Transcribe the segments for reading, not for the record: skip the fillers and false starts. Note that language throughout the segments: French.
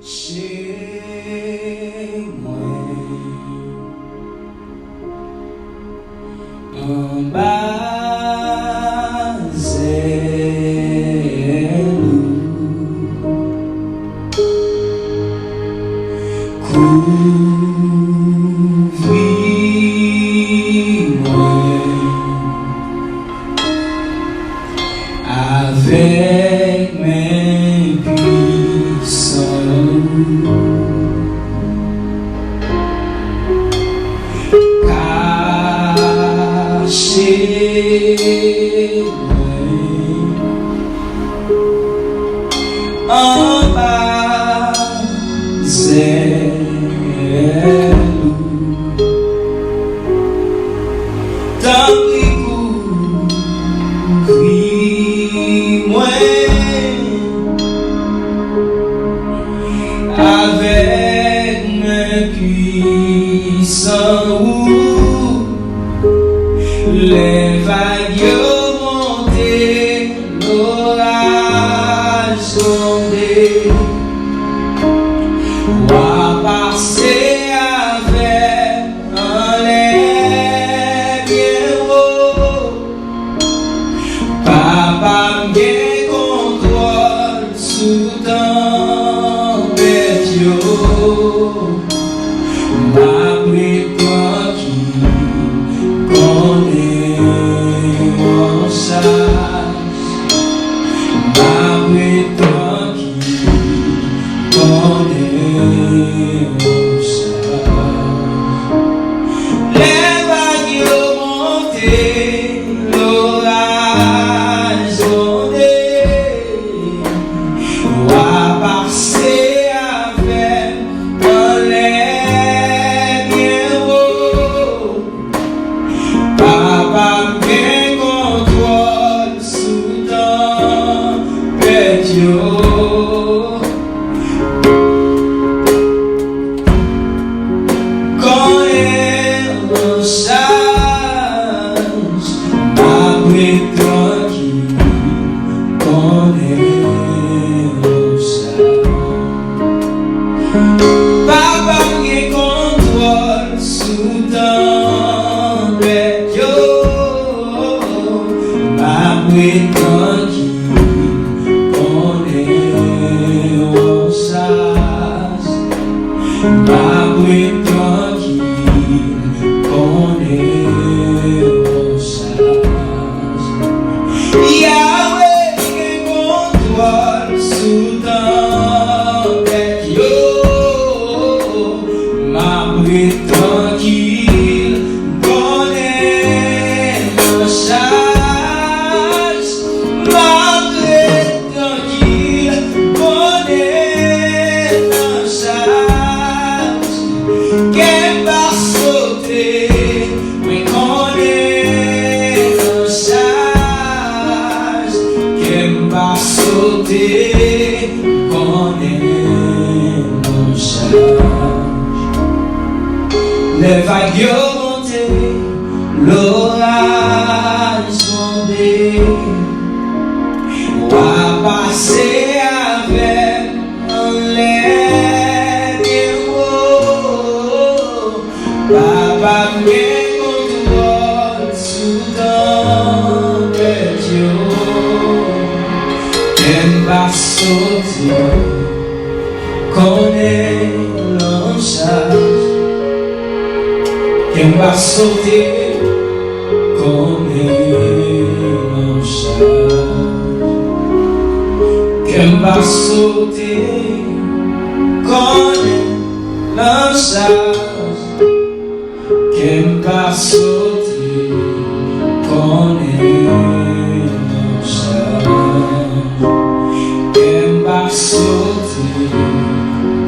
chez moi, en bas zèle, couvris-moi avec mes puissants. Cachez-moi en bas zèle, tant pis couvris-moi avec mes puissants. Les vagues montées, l'orage tombé, moi passer avec un lait bien haut. Papa bien contrôle sous tempête, ma prétend qui connaît mon charge, ma prétend qui connaît mon charge. Les vagues montées, l'orage tombé, va passer avec un lait bien haut. Papa bien contrôle sous tempête, quand elle en charge, ma prétend qui connaît mon charge. Papa bien contrôle sous tempête, ma prétend qui connaît mon charge, ma prétend qui connaît mon charge. Yahweh qui contrôle sous tempête, ma prétend qui connaît mon charge, ma prétend qui connaît mon charge, qu'elle va sauter, mais connaît mon charge, qu'elle va sauter, connaît mon charge. Les vagues montées, l'orage tombé, va passer avec un lait bien haut. Papa bien contrôle sous tempête, qu'elle va sauter, connaît mon charge, qu'elle va sauter, connaît mon charge, qu'elle va sauter, connaît mon charge, qu'elle va sauter, connaît mon charge, qu'elle va sauter,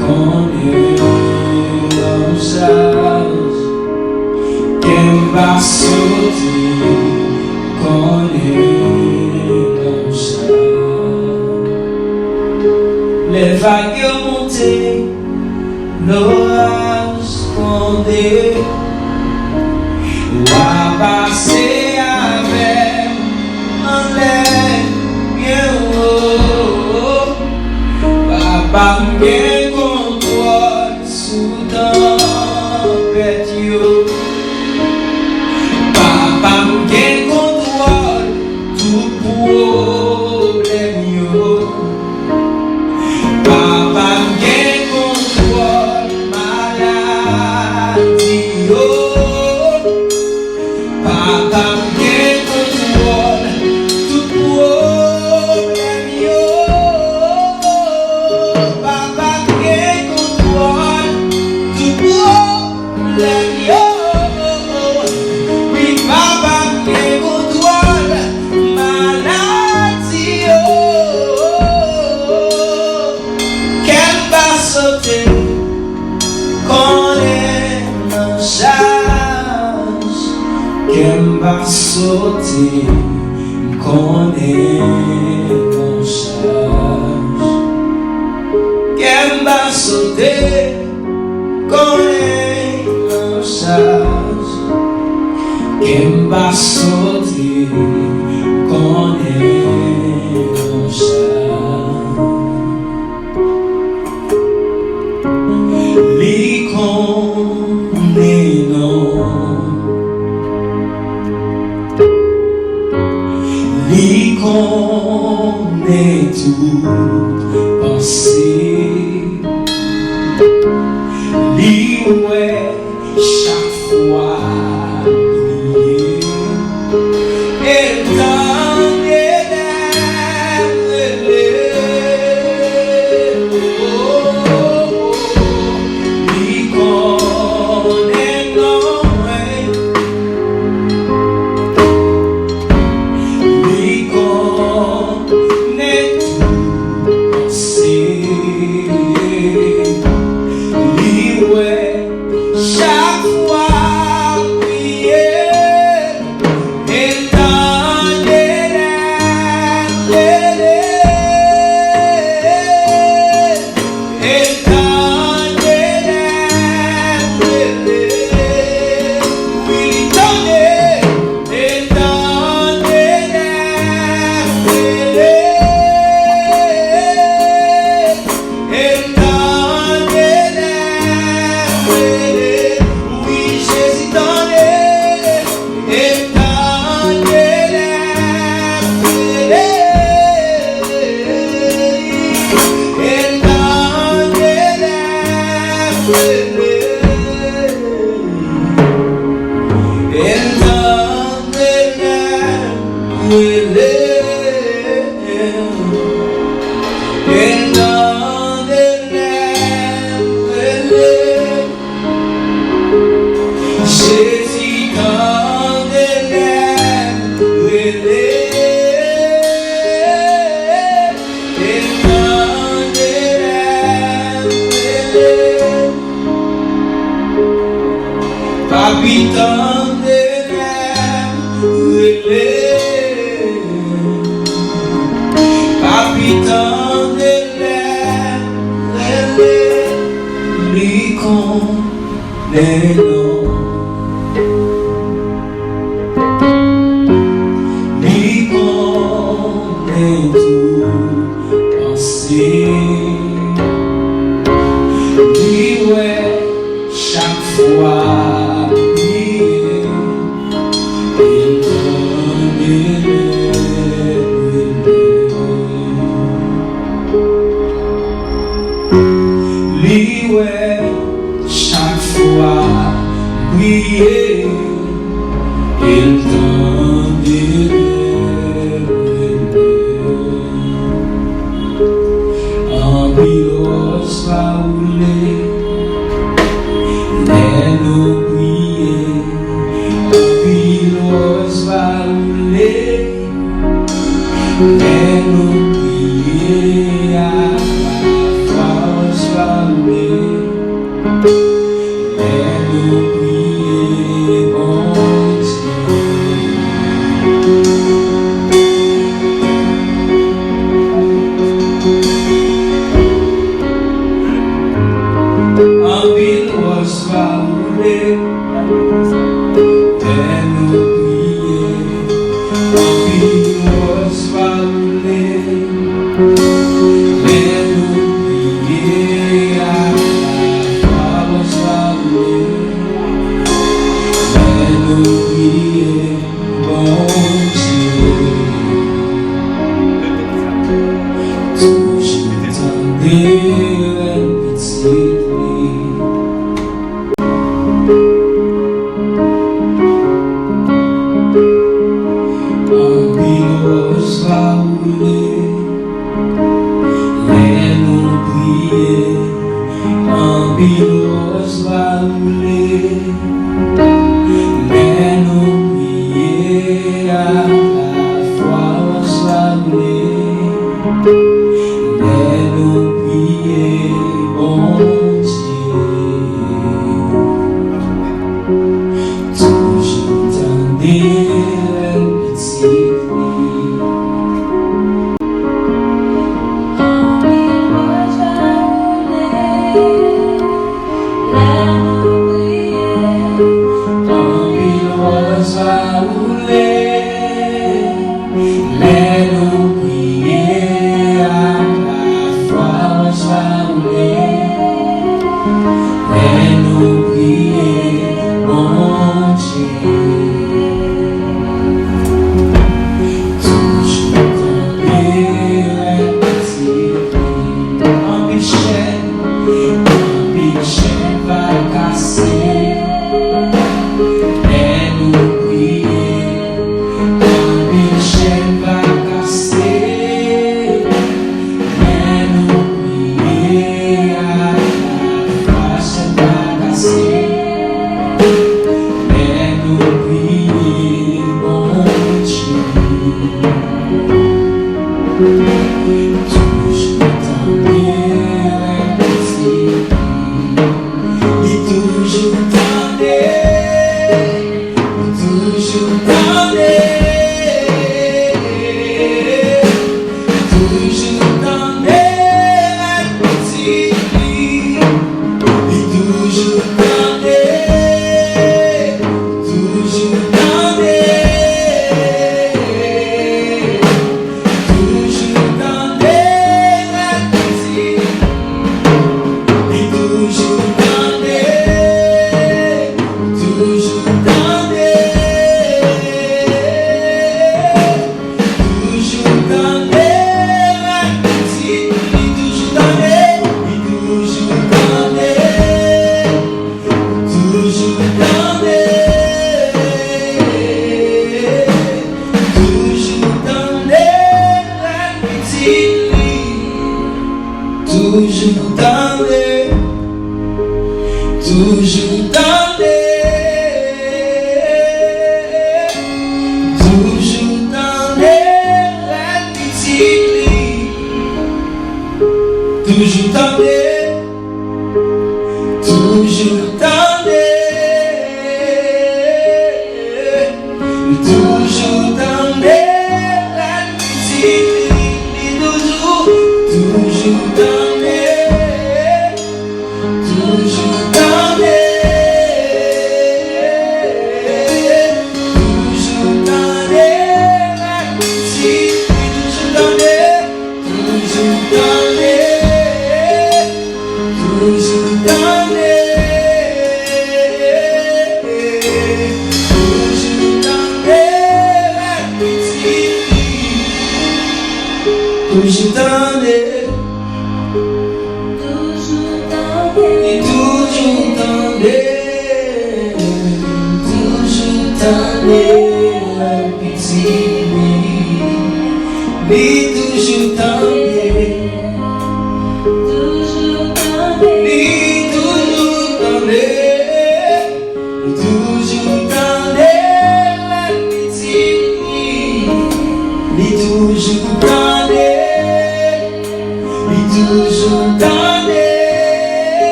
connaît mon charge, qu'elle va sauter, connaît mon charge. Les vagues montées, l'orage tombé, va passer avec un lait bien haut. Papa bien Kemba sote konen li konen tout pensée li ouais chaque fois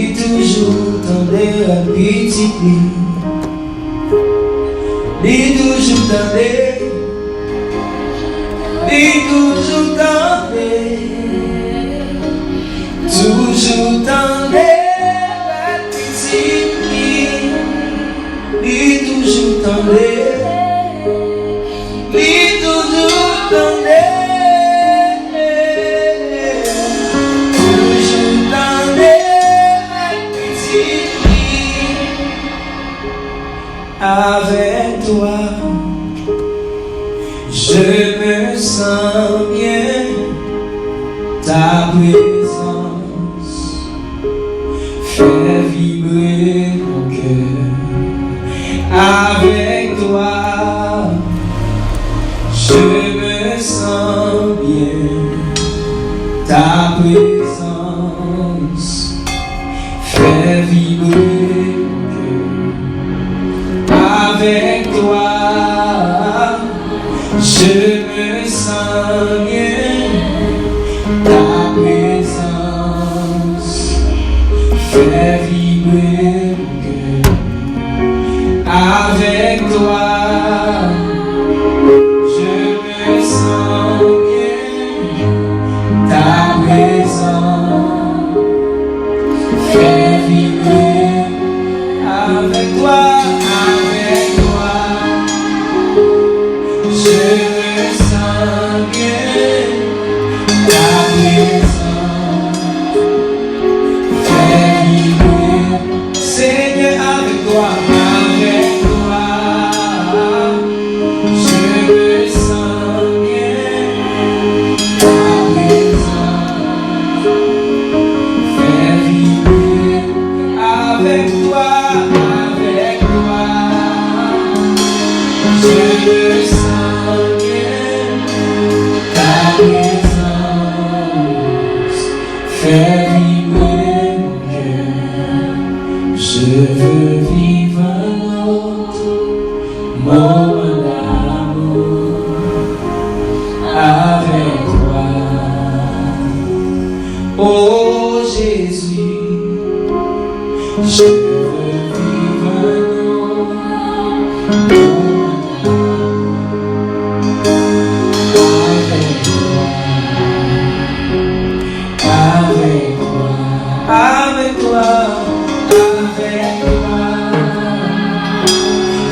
Et toujours tendre la petite nuit. il toujours tendait, il toujours tendait, toujours tendait, la petite fille, il toujours tendait, il toujours tendait. Avec toi, je me sens bien, ta présence fait vibrer mon cœur. Avec toi, je me sens bien, ta présence fait vibrer mon cœur. Avec toi, je me sens bien, ta présence fait vibrer mon cœur. Avec toi, je me sens bien, ta présence fait vibrer. Avec toi, je me sens bien, ta présence fait vibrer. Seigneur, avec toi, je me sens bien, ta présence fait vibrer. Avec toi, je me sens bien, ta présence fait vibrer mon cœur. Je veux vivre un autre moment d'amour avec toi. Oh Jésus, je veux vivre un autre avec toi,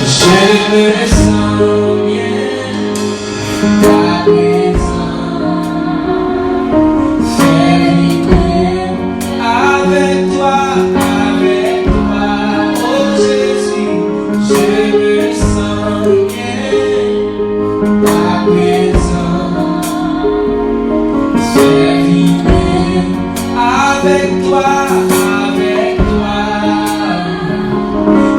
je me sens bien, ta présence fait vibrer. Avec toi, oh Jésus, je me sens bien, ta présence fait vibrer. Avec toi,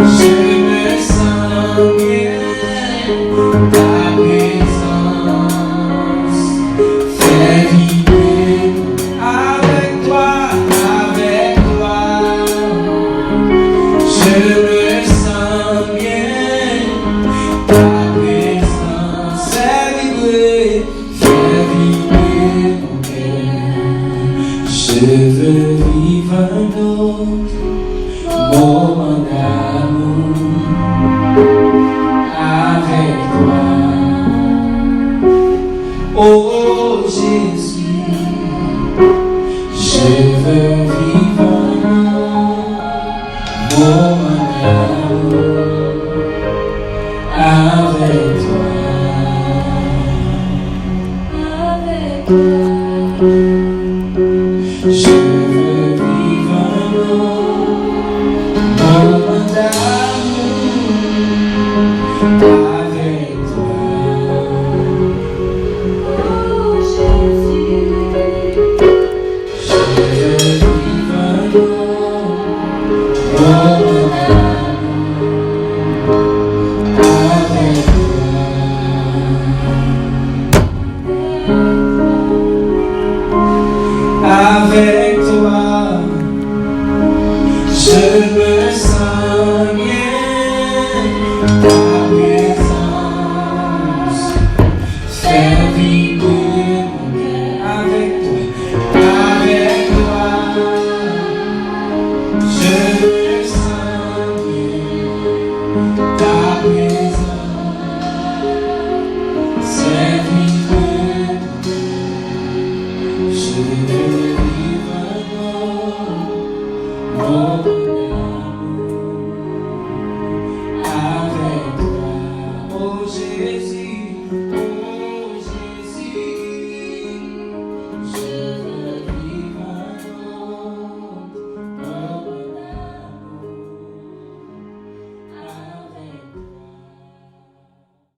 je me sens bien, ta présence Oh,